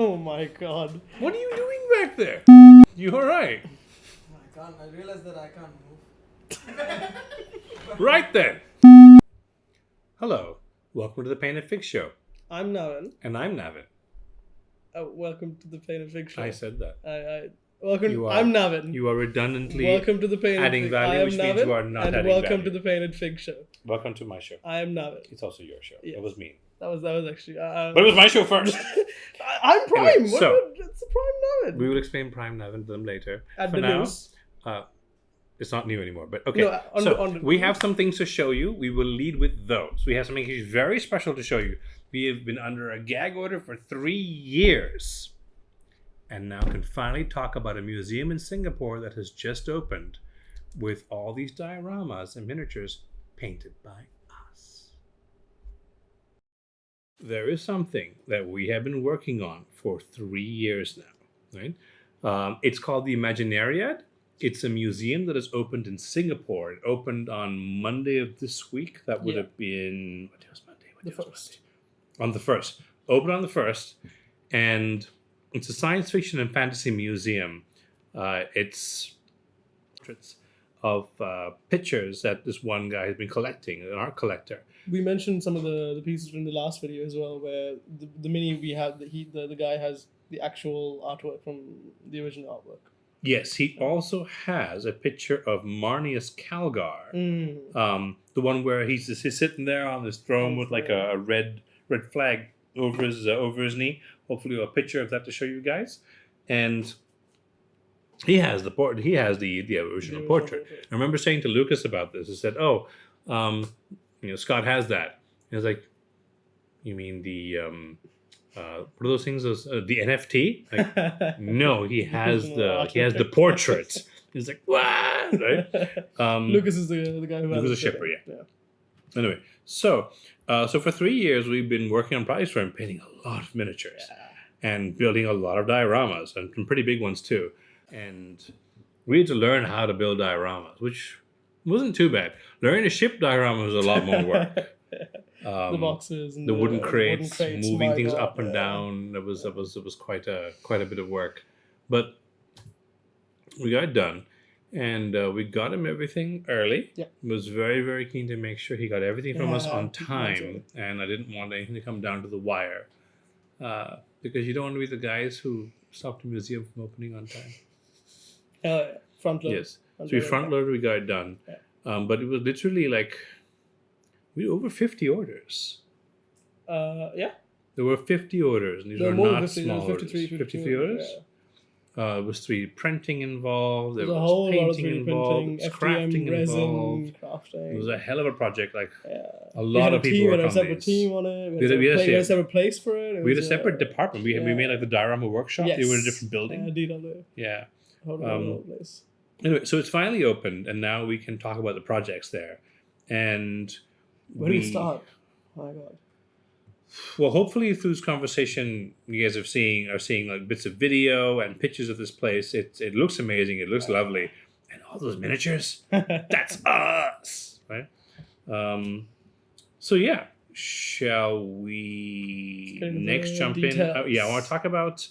Oh my god. What are you doing back there? You alright? I realized that I can't move. Right then. Hello. Welcome to the Paintedfigs Show. I'm Navin. And I'm Navin. Welcome to the Paintedfigs Show. I said that. Welcome. I'm Navin. You are redundantly welcome to the Painted adding Fig. value, I am which Navin, means you are not and adding welcome value. to the Painted Fig Show. Welcome to my show. I am Navin. It's also your show. Yes. That was me. That was actually. But it was my show first. I'm Prime. Anyway, so it's the Prime Navin. we will explain Prime Navin to them later. At For the now, news. it's not new anymore, but okay. No, we have some things to show you. We will lead with those. We have something very special to show you. We have been under a gag order for 3 years. And now can finally talk about a museum in Singapore that has just opened with all these dioramas and miniatures painted by us. There is something that we have been working on for 3 years now, right? It's called the Imaginariad. It's a museum that has opened in Singapore. It opened on Monday of this week. That would have been, what day was Monday? The 1st. On the 1st. Opened on the 1st. And it's a science fiction and fantasy museum. It's portraits of pictures that this one guy has been collecting, an art collector. We mentioned some of the pieces from the last video as well, where the mini we have, the guy has the actual artwork from the original artwork. Yes, he also has a picture of Marnius Calgar, the one where he's sitting there on this throne with like a red flag over his knee. Hopefully, a picture of that to show you guys, and he has the original portrait. I remember saying to Lucas about this. He said, "Oh, Scott has that." And I was like, "You mean the what are those things? The NFT?" Like, no, he has the portrait. He's like, "What?" Right? Lucas is the guy who has Lucas is a shipper, yeah. Anyway, so for 3 years we've been working on projects for him, painting a lot of miniatures and building a lot of dioramas and some pretty big ones too. And we had to learn how to build dioramas, which wasn't too bad. Learning to ship dioramas was a lot more work. The boxes, and the wooden crates, moving things God, up and down. It was quite a bit of work, but we got it done. And we got him everything early. Yeah. Was very, very keen to make sure he got everything from us on time. And I didn't want anything to come down to the wire. Because you don't want to be the guys who stopped the museum from opening on time. Front load. Yes. So we front loaded, we got it done. Yeah. But it was literally like, we had over 50 orders. Yeah. There were 50 orders. And these were not small orders. 53 orders? Yeah. There was 3D printing involved. There was a was whole lot of painting 3D involved. printing, There was FDM, crafting resin, involved. crafting. It was a hell of a project. Like a We lot had of people worked We had on a separate these. team on it. We had a separate place for it. We had a separate department. We made like the diorama workshop. Yes. They were in a different building. DW. Yeah. Whole place. Anyway, so it's finally opened, and now we can talk about the projects there. And where do we start? Oh my God. Well, hopefully through this conversation, you guys are seeing like bits of video and pictures of this place. It looks amazing. It looks lovely, and all those miniatures. That's us, right? So yeah, shall we next jump details. in? I want to talk about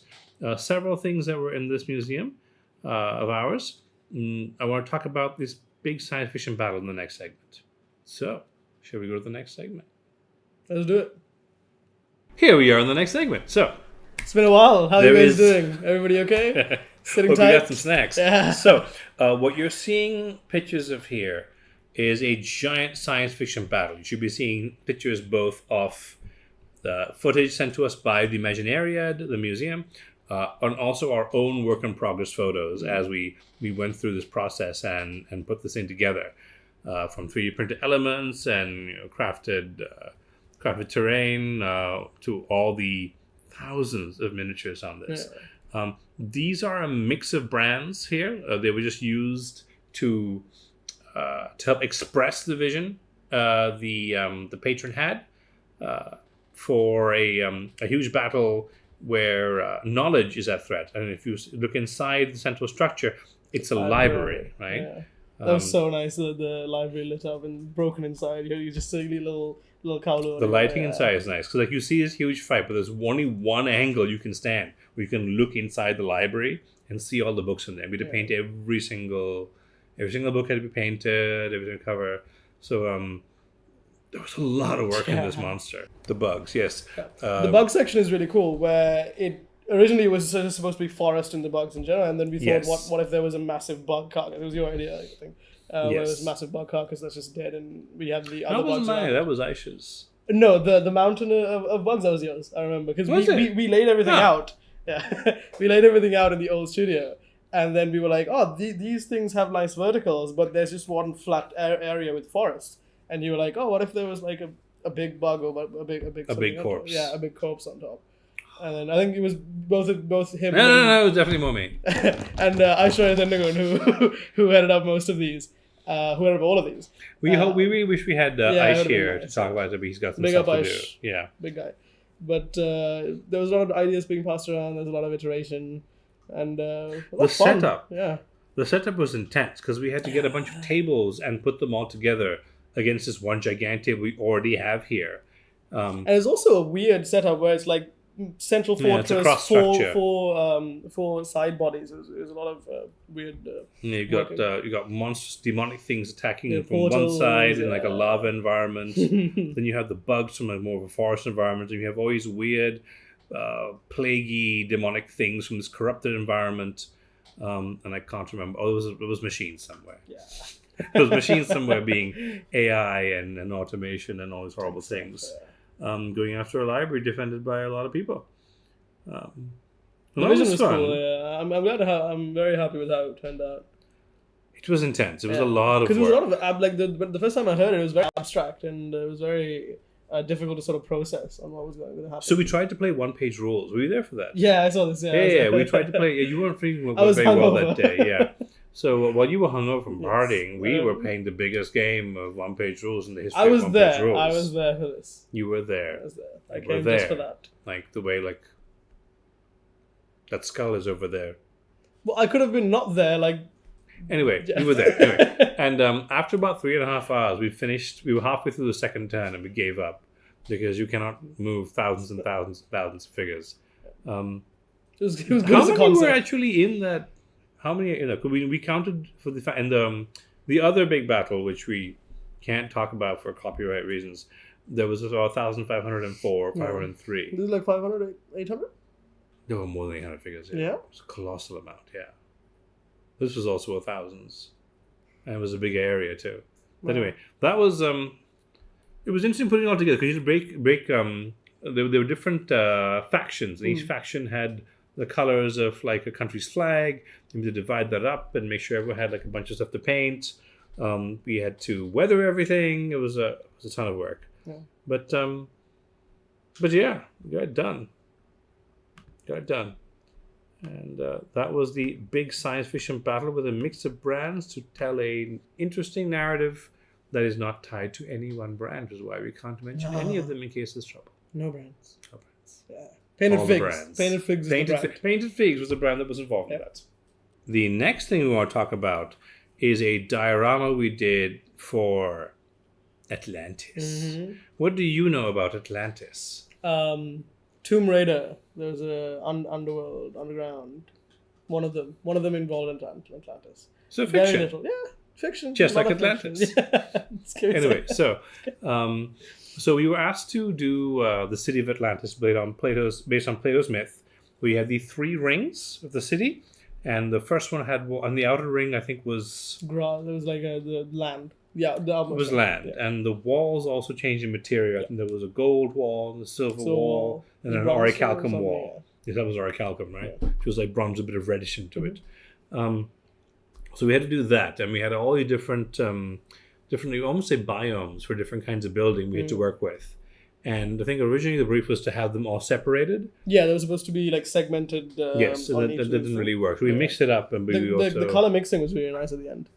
several things that were in this museum of ours. I want to talk about this big science fiction battle in the next segment. So, shall we go to the next segment? Let's do it. Here we are in the next segment. So, it's been a while. How are you guys doing? Everybody okay? Sitting hope tight? you got some snacks. Yeah. So, what you're seeing pictures of here is a giant science fiction battle. You should be seeing pictures both of the footage sent to us by the Imaginariad, the museum, and also our own work in progress photos as we went through this process and put this thing together, from 3D printed elements and crafted terrain to all the thousands of miniatures on this. Yeah. These are a mix of brands here. They were just used to help express the vision the patron had for a huge battle where knowledge is at threat. And if you look inside the central structure, it's a library, right? Yeah. That was so nice. The library lit up and broken inside. You just see little little Kowloon. The lighting inside is nice because like you see this huge fight, but there's only one angle you can stand where you can look inside the library and see all the books in there. We had to paint every single book had to be painted, every single cover. So there was a lot of work in this monster. The bugs, yes. The bug section is really cool, where it originally was supposed to be forest and the bugs in general, and then we thought, what if there was a massive bug carcass? It was your idea, I think. Where there was a massive bug carcass that's just dead, and we had the other bugs. That wasn't mine. That was Aisha's. No, the mountain of bugs, that was yours. I remember because we laid everything out. Yeah, we laid everything out in the old studio, and then we were like, "Oh, these things have nice verticals, but there's just one flat area with forest." And you were like, "Oh, what if there was like a big bug or a big corpse?" Yeah, a big corpse on top. And then I think it was both him. No, it was definitely more me. And Aisha and Tendagun who headed up most of these. Who headed up all of these. We really wish we had Aish here to talk about it, but he's got some stuff to do. Yeah, big guy. But there was a lot of ideas being passed around. There's a lot of iteration, and the setup. Yeah, the setup was intense because we had to get a bunch of tables and put them all together against this one gigantic table we already have here. And it's also a weird setup where it's like central fortress, four side bodies. It was a lot of weird. You got monstrous demonic things attacking you from one side in like a lava environment. Then you have the bugs from like more of a forest environment, and you have all these weird, plaguey demonic things from this corrupted environment. And I can't remember. Oh, it was machines somewhere. Yeah. There was machines somewhere being AI and automation and all these horrible things. Going after a library defended by a lot of people. The vision was cool. Yeah. I'm very happy with how it turned out. It was intense. It was a lot of work. Because it was a lot of like the first time I heard it, it was very abstract and it was very difficult to sort of process on what was going to happen. So we tried to play one-page rules. Were you there for that? Yeah, I saw this. Yeah. We tried to play. You weren't feeling very well that day. Yeah. So while you were hungover from partying, we were playing the biggest game of one-page rules in the history of one-page rules. I was there for this. You were there. I was there. I came just for that. Like the way that skull is over there. Well, I could have been not there. Anyway, you were there. Anyway. And after about 3.5 hours, we were halfway through the second turn and we gave up because you cannot move thousands and thousands and thousands of figures. It was good as a concept. How many were actually in that? How many? We counted for the other big battle, which we can't talk about for copyright reasons. There was about 1,504, 503. This is like 500, 800? There were more than 800 figures. Yeah. It was a colossal amount. Yeah. This was also 1,000s, and it was a big area too. But anyway, that was it was interesting putting it all together because you break. There were different factions, and each faction had the colors of like a country's flag. We had to divide that up and make sure everyone had like a bunch of stuff to paint. We had to weather everything. It was a ton of work. Yeah. But yeah, we got it done. And that was the big science fiction battle with a mix of brands to tell an interesting narrative that is not tied to any one brand, which is why we can't mention any of them in case there's trouble. No brands. Yeah. Paintedfigs. Paintedfigs is the brand. Paintedfigs was the brand that was involved in that. The next thing we want to talk about is a diorama we did for Atlantis. Mm-hmm. What do you know about Atlantis? Tomb Raider. There was a underground. One of them involved in Atlantis. So fiction. Very little. Yeah, fiction. Just like Atlantis. Yeah. Anyway, so we were asked to do the city of Atlantis based on Plato's myth. We had the 3 rings of the city, and the first one had on the outer ring, I think, was grass. It was like the land. Yeah, it was land, and the walls also changed in material. I think there was a gold wall, and a silver wall, and an orichalcum wall. Yes, that was orichalcum, right? Yeah. Which was like bronze, a bit of reddish into it. So we had to do that, and we had all the different, you almost say biomes for different kinds of building we had to work with. And I think originally the brief was to have them all separated. Yeah, they were supposed to be like segmented. Yes, so that didn't really work. So we mixed it up, and the color mixing was really nice at the end.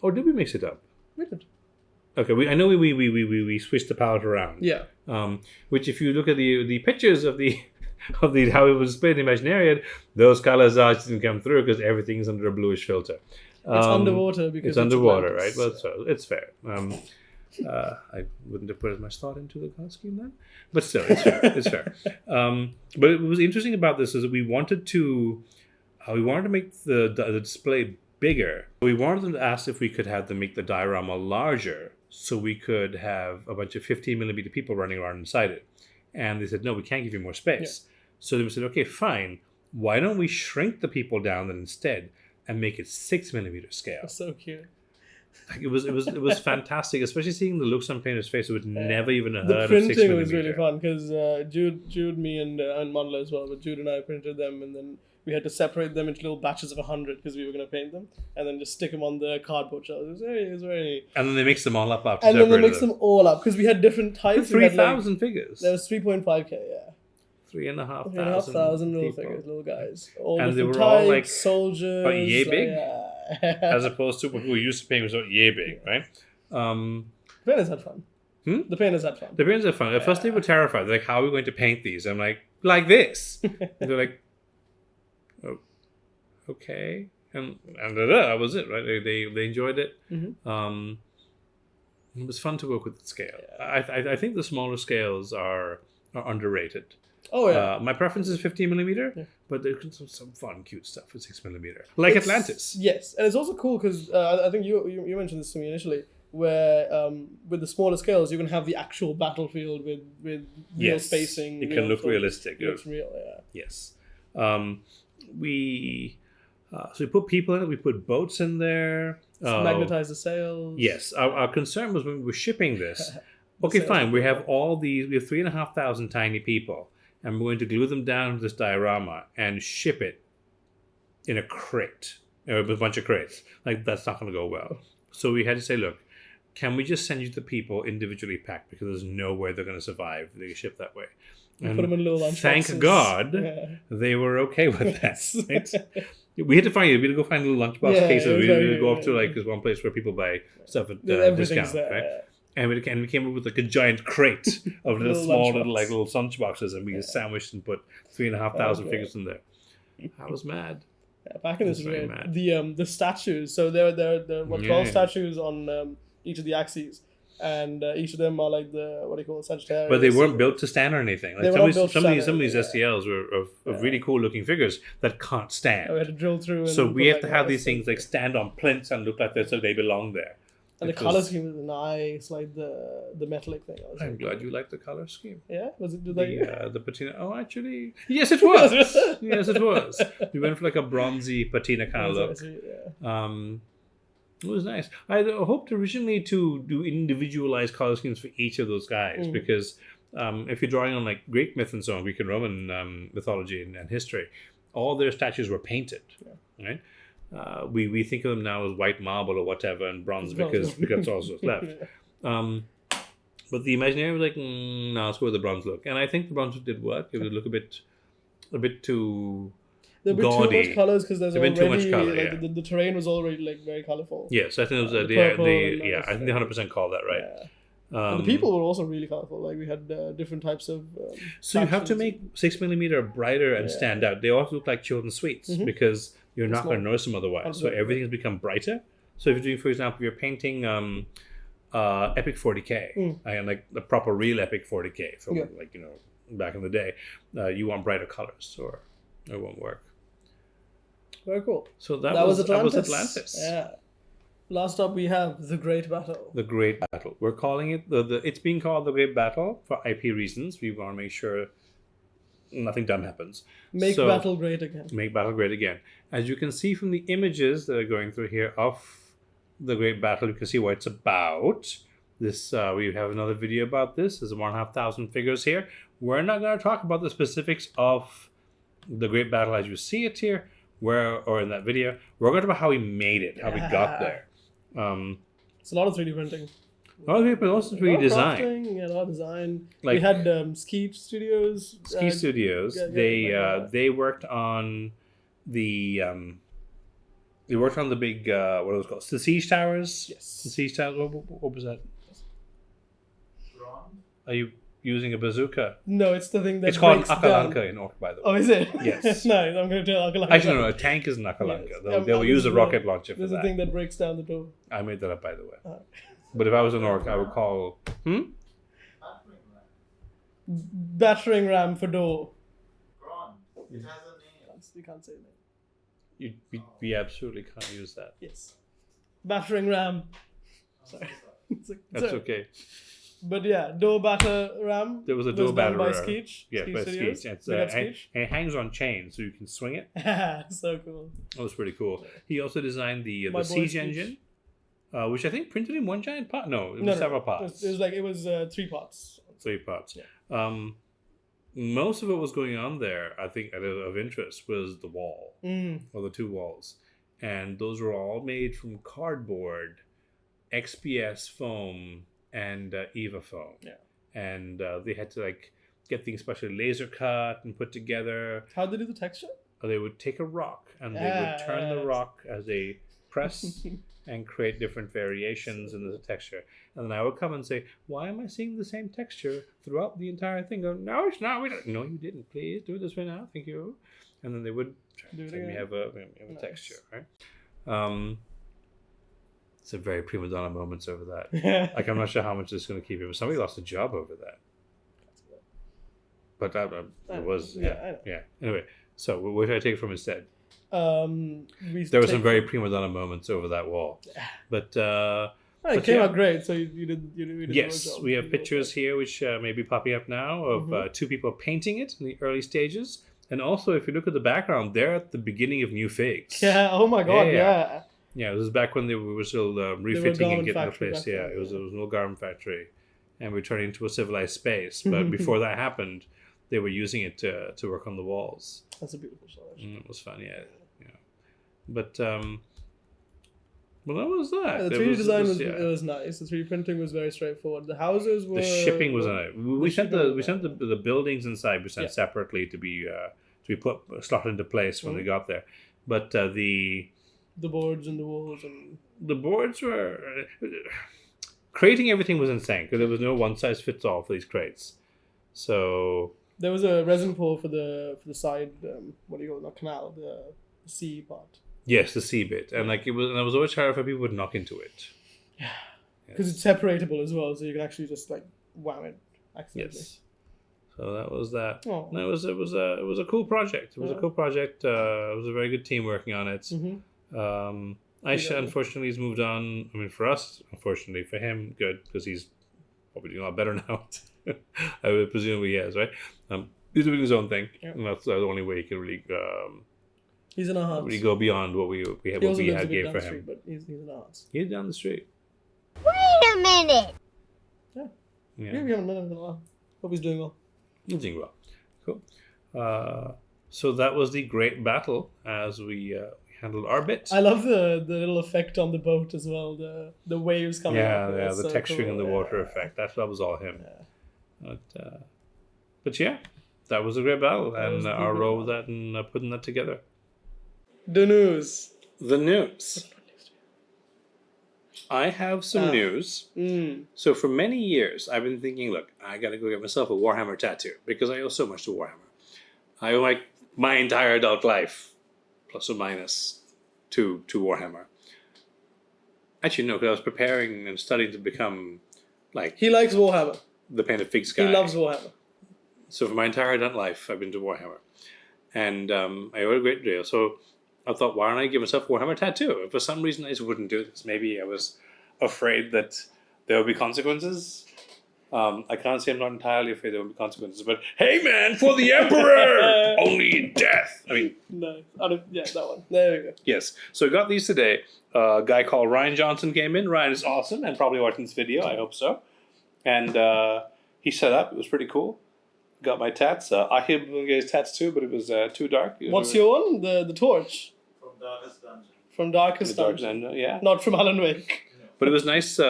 Or did we mix it up? We did. Okay, I know we switched the palette around. Yeah. Which, if you look at the pictures of the how it was displayed in Imaginariad, those colors didn't come through because everything's under a bluish filter. It's underwater because it's underwater, right? Well, so it's fair. I wouldn't have put as much thought into the color scheme then, but still, it's fair. It's fair. But what was interesting about this is that we wanted to make the display bigger. We wanted them to ask if we could have them make the diorama larger, so we could have a bunch of 15mm people running around inside it. And they said, no, we can't give you more space. Yeah. So then we said, okay, fine. Why don't we shrink the people down then instead and make it 6mm scale? That's so cute. Like, it was fantastic, especially seeing the looks on Painter's face. I would never even have heard of 6mm. The printing was really fun because Jude, me, and Mandla as well, but Jude and I printed them, and then we had to separate them into little batches of 100 because we were going to paint them, and then just stick them on the cardboard shelves. It was very. And then they mixed them all up after. And then they mixed them all up because we had different types. 3,000 figures. There was 3.5k, yeah. 3,500 little figures, little guys. All and they were types, all like soldiers. About yay big, yeah. as opposed to what we were used to painting was about yay big, right? Painters had fun. The painters had fun. The painters had fun. At first, they were terrified. They're like, "How are we going to paint these?" I'm like this. And they're like, "Oh, okay," and that was it, right? They enjoyed it. Mm-hmm. It was fun to work with the scale. Yeah. I think the smaller scales are underrated. Oh yeah. My preference is 15mm, but there's some fun, cute stuff with 6mm, like Atlantis. Yes, and it's also cool because I think you mentioned this to me initially, where with the smaller scales you can have the actual battlefield with real spacing. It can look realistic. It looks real, yeah. Yes. So we put people in it. We put boats in there. Magnetize the sails. Yes. Our concern was when we were shipping this. Okay, fine. We have all these. We have 3,500 tiny people. And we're going to glue them down to this diorama and ship it in a crate, or a bunch of crates. Like, that's not going to go well. So we had to say, look, can we just send you the people individually packed? Because there's no way they're going to survive if they get shipped that way. And put them in little lunch thank boxes. God they were okay with that. Right? We had to go find little lunchbox cases. We had to go up to like this one place where people buy stuff at discount, right? And we came up with like a giant crate of little lunch boxes, and we sandwiched and put 3,500 figures in there. I was mad. Yeah, back in this day, the statues. So there are 12 statues on each of the axes, and each of them are like the Sagittarius. But they weren't built to stand or anything. Like some of these STLs were of really cool looking figures that can't stand. We had to drill through. So we have to have these things like stand on plinths and look like they belong there. And the color scheme was nice, like the metallic thing. I'm glad you liked the color scheme. Yeah, was it? The patina? Oh, actually, yes, it was. Yes, it was. We went for like a bronzy patina kind of look. It was nice. I hoped originally to do individualized color schemes for each of those guys because if you're drawing on like Greek myth and so on, Greek and Roman mythology and history, all their statues were painted, right? We think of them now as white marble or whatever and bronze because that's also what's left. But the Imaginariad was like, no, let's go with the bronze look. And I think the bronze look did work. It would look a bit too There'd be gaudy. too much colors because there's already too much color, the terrain was already like very colorful. Yes, I think it was I think they 100% called that right. And the people were also really colorful. Like we had different types of. So you have to make 6mm brighter and stand out. They also look like children's sweets because you're not going to notice them otherwise. So everything has become brighter. So if you're doing, for example, you're painting Epic 40K, and like the proper real Epic 40K from back in the day, you want brighter colors or it won't work. Very cool. So that was Atlantis. Yeah. Last up, we have The Great Battle. The Great Battle. We're calling it it's being called The Great Battle for IP reasons. We want to make sure nothing dumb happens. Make battle great again. Make battle great again. As you can see from the images that are going through here of The Great Battle, you can see what it's about. This we have another video about this. There's 1,500 figures here. We're not going to talk about the specifics of The Great Battle as you see it here, or in that video. We're going to talk about how we made it, how we got there. It's a lot of 3D printing. A lot of people also 3D design. Yeah, a lot of design. Like, we had Ski Studios. They worked on the big what are those called? The Siege Towers. Yes. The Siege Towers. What was that? Are you using a bazooka? No, it's the thing that it's called Akalanka in Orc, by the way. Oh, is it? Yes. No, I'm going to tell Akalanka. Actually, no, a tank is an Akalanka. Yes. They will use a rocket launcher for that. There's a thing that breaks down the door. I made that up, by the way. But if I was an orc, I would call... Battering ram for door. It has a name. You can't say that. We absolutely can't use that. Yes. Battering ram. Sorry. That's okay. But yeah, door batter ram. There was a door batter by ram. Skeech. Yeah, by Skeech. And it hangs on chains, so you can swing it. So cool. That was pretty cool. He also designed the siege engine, which I think printed in one giant pot. No, it was several parts. It was 3 parts. 3 parts. Yeah. Most of what was going on there, I think, of interest was the wall, or the 2 walls, and those were all made from cardboard, XPS foam, and Eva foam. Yeah. And they had to get things specially laser cut and put together. How did they do the texture? They would take a rock and they would turn the rock as a press and create different variations in the texture. And then I would come and say, why am I seeing the same texture throughout the entire thing? Go, no, it's not. No, you didn't. Please do it this way now. Thank you. And then they would have a texture, right? It's a very prima donna moments over that. I'm not sure how much it's going to keep it, but somebody lost a job over that. But it was, yeah. Anyway, so what did I take from instead? There were some very prima donna moments over that wall, but it came out great. So you did. Yes, we have pictures here which may be popping up now of 2 people painting it in the early stages, and also if you look at the background, they're at the beginning of New Figs. Yeah. Oh my God. Yeah. Yeah, this is back when they were still refitting and getting the place. Yeah, it was an old garment factory, and we're turning into a civilized space. But before that happened, they were using it to work on the walls. That's a beautiful shot. It was fun, yeah. But well, that was that. Yeah, the 3D design was nice. The 3D printing was very straightforward. The houses were. The shipping was nice. We sent the buildings inside. We sent separately to be slotted into place when we got there. But the boards and the walls and the boards were crating everything was insane because there was no one size fits all for these crates. So there was a resin pour for the side. What do you call it? Not canal. The C part. Yes, the C bit, and I was always terrified people would knock into it. Yeah, because it's separatable as well, so you can actually just wham it accidentally. Yes. So that was that. Oh. No, it was a cool project. It was a cool project. It was a very good team working on it. Aisha unfortunately has moved on. I mean, for us, unfortunately, for him, good because he's probably doing a lot better now. I would presume he has, right? He's doing his own thing, and that's the only way he can really. He's in our hearts. Really go beyond what we had gave for him. But he's in our hearts. He's down the street. Wait a minute. Yeah. We haven't met him in a while. Hope he's doing well. He's doing well. Cool. So that was the great battle as we handled our bit. I love the little effect on the boat as well. The waves coming up. Yeah, the texturing and the water effect. That was all him. Yeah. But yeah, that was a great battle, and our role with that and putting that together. The news. I have some news. So for many years, I've been thinking, look, I got to go get myself a Warhammer tattoo because I owe so much to Warhammer. I owe my entire adult life, plus or minus, to Warhammer. Actually, no, because I was preparing and studying to become He likes Warhammer. The Paintedfigs guy. He loves Warhammer. So for my entire adult life, I've been to Warhammer. And I owe a great deal. So I thought, why don't I give myself a Warhammer tattoo? For some reason, I just wouldn't do this. Maybe I was afraid that there would be consequences. I can't say I'm not entirely afraid there would be consequences, but hey, man, for the Emperor, only death. I mean, no, that one. There we go. Yes. So I got these today. A guy called Ryan Johnson came in. Ryan is awesome and probably watching this video. I hope so. And he set up. It was pretty cool. Got my tats. I hid one guy's tats too, but it was too dark. What's your one? The torch. From Darkest Dungeon. From Darkest Dungeon. Yeah. Not from Alan Wake. But it was nice.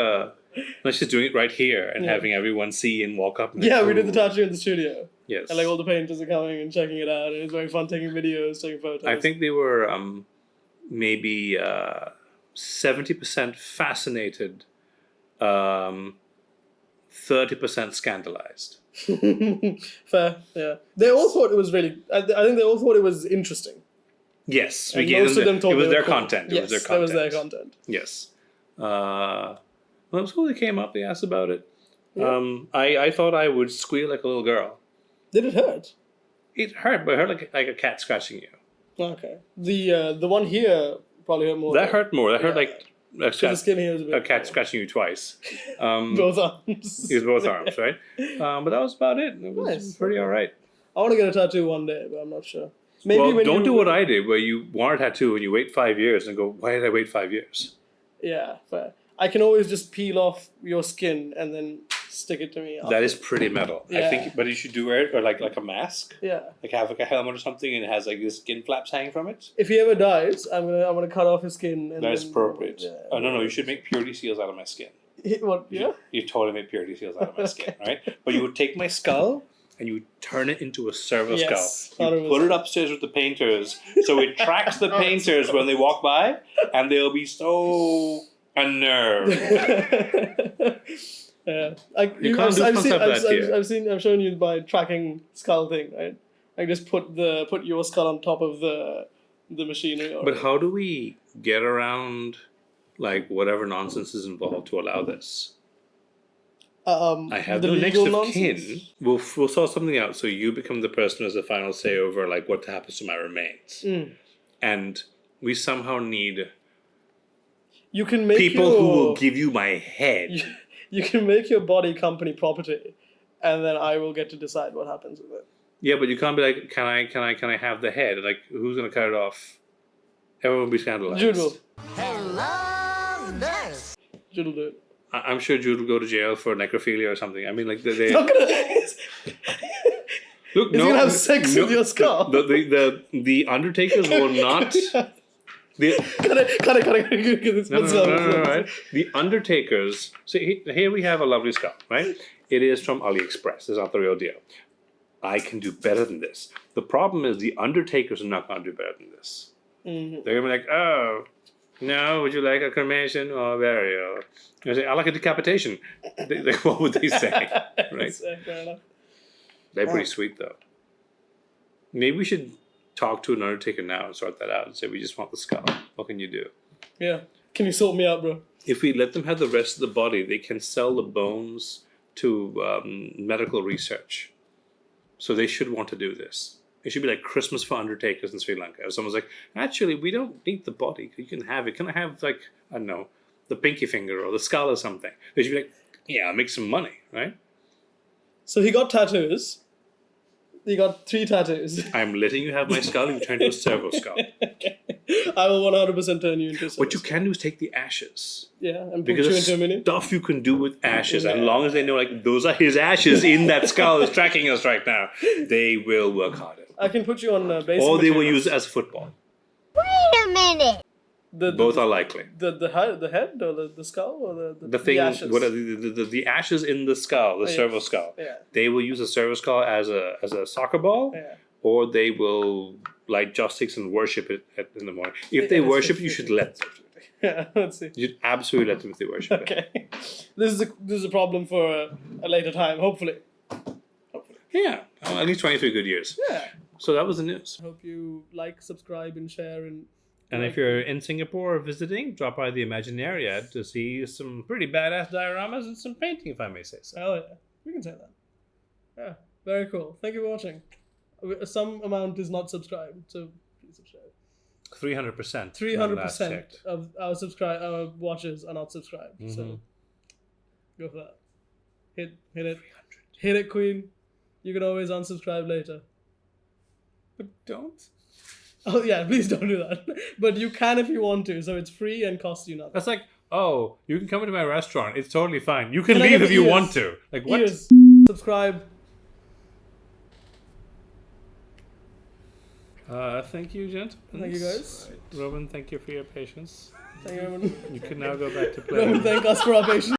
Nice just doing it right here and having everyone see and walk up. And we did the tattoo in the studio. Yes. And all the painters are coming and checking it out, and it's very fun taking videos, taking photos. I think they were maybe 70% fascinated, 30% scandalized. Fair, yeah. They all thought it was really. I think they all thought it was interesting. Yes, most of them thought it was their cool. content. Yes, it was their content. That was their content. Yes. When school they came up, they asked about it. I thought I would squeal like a little girl. Did it hurt? It hurt, but it hurt like a cat scratching you. Okay. The one here probably hurt more. That hurt more. That hurt like a The skin here is a bit. cat scratching you twice. Both arms. It was both arms, right? But that was about it. It was Nice. pretty all right. I want to get a tattoo one day, but I'm not sure. Maybe Well, when don't you, do what I did, where you want a tattoo and you wait 5 years and go, why did I wait 5 years? Yeah, fair. I can always just peel off your skin and then stick it to me. That is pretty metal. I Yeah. think, but you should do it or like a mask, Yeah. like have like a helmet or something, and it has like these skin flaps hanging from it. If he ever dies, I'm gonna cut off his skin. And That is then, appropriate. Yeah. Oh no, you should make purity seals out of my skin. What? Yeah. You totally make purity seals out of my skin, right? But you would take my skull and you would turn it into a servo Yes, skull. You 100%. put it upstairs with the painters, so it tracks the painters when they walk by, and they'll be so unnerved. Yeah. You can't do stuff like that here. I've shown you my tracking skull thing, right? I just put your skull on top of the machinery. But how do we get around like whatever nonsense is involved to allow this? I have the no next legal of kin. nonsense? We'll sort something out. So you become the person who has the final say over like what happens to my remains, and we somehow need You can make people your, who will give you my head. You can make your body company property, and then I will get to decide what happens with it. Yeah, but you can't be like, can I have the head? Like, who's gonna cut it off? Everyone will be scandalized. Jude will. Hello, Dex. Jude will do it. I'm sure Jude will go to jail for necrophilia or something. I mean, like they He's not gonna. look. He's gonna have sex with your skull. The Undertakers will not. Cut it. No, right? The Undertakers. So here we have a lovely skull, right? It is from AliExpress. It's not the real deal. I can do better than this. The problem is the Undertakers are not going to do better than this. Mm-hmm. They're going to be like, oh, no, would you like a cremation or a burial? You say, I like a decapitation. What would they say? Right? Fair enough. They're pretty sweet, though. Maybe we should talk to an Undertaker now and sort that out and say, we just want the skull. What can you do? Yeah. Can you sort me out, bro? If we let them have the rest of the body, they can sell the bones to medical research. So they should want to do this. It should be like Christmas for Undertakers in Sri Lanka. If someone's like, actually, we don't need the body. You can have it. Can I have, like, I don't know, the pinky finger or the skull or something? They should be like, yeah, I'll make some money, right? So he got tattoos. He got 3 tattoos. I'm letting you have my skull and you turn into a servo skull. I will 100% turn you into a What you can do is take the ashes. Yeah, and put Because you there's into a mini. stuff you can do with ashes. And Yeah. as long as they know, like, those are his ashes in that skull that's tracking us right now, they will work harder. I can put you on basic Or they will materials. use it as football. Wait a minute. Both are likely. The head or the skull or The thing, ashes? what are the ashes in the skull, the yeah. servo skull. Yeah. They will use a servo skull as a soccer ball, Yeah. or they will light joysticks and worship it in the morning. If they worship it, you should let them. Yeah, let's see. You'd absolutely let them if they worship it. Okay. This is a problem for a later time, hopefully. Yeah, well, at least 23 good years. Yeah. So that was the news. Hope you like, subscribe, and share. And if you're in Singapore or visiting, drop by the Imaginariad to see some pretty badass dioramas and some painting, if I may say so. Oh yeah, we can say that. Yeah, very cool. Thank you for watching. Some amount is not subscribed, so please subscribe. 300%. 300% of our watchers are not subscribed. So go for that. Hit it. Hit it, Queen. You can always unsubscribe later. But don't. Oh yeah, please don't do that. But you can if you want to, so it's free and costs you nothing. That's like, oh, you can come into my restaurant. It's totally fine. You can Can I leave get if you ears? want to. Like, what? Ears. Subscribe. Thank you, gentlemen. Thank you, guys. Roman, thank you for your patience. Thank you, everyone. You can now go back to Don't playing. thank us for our patience.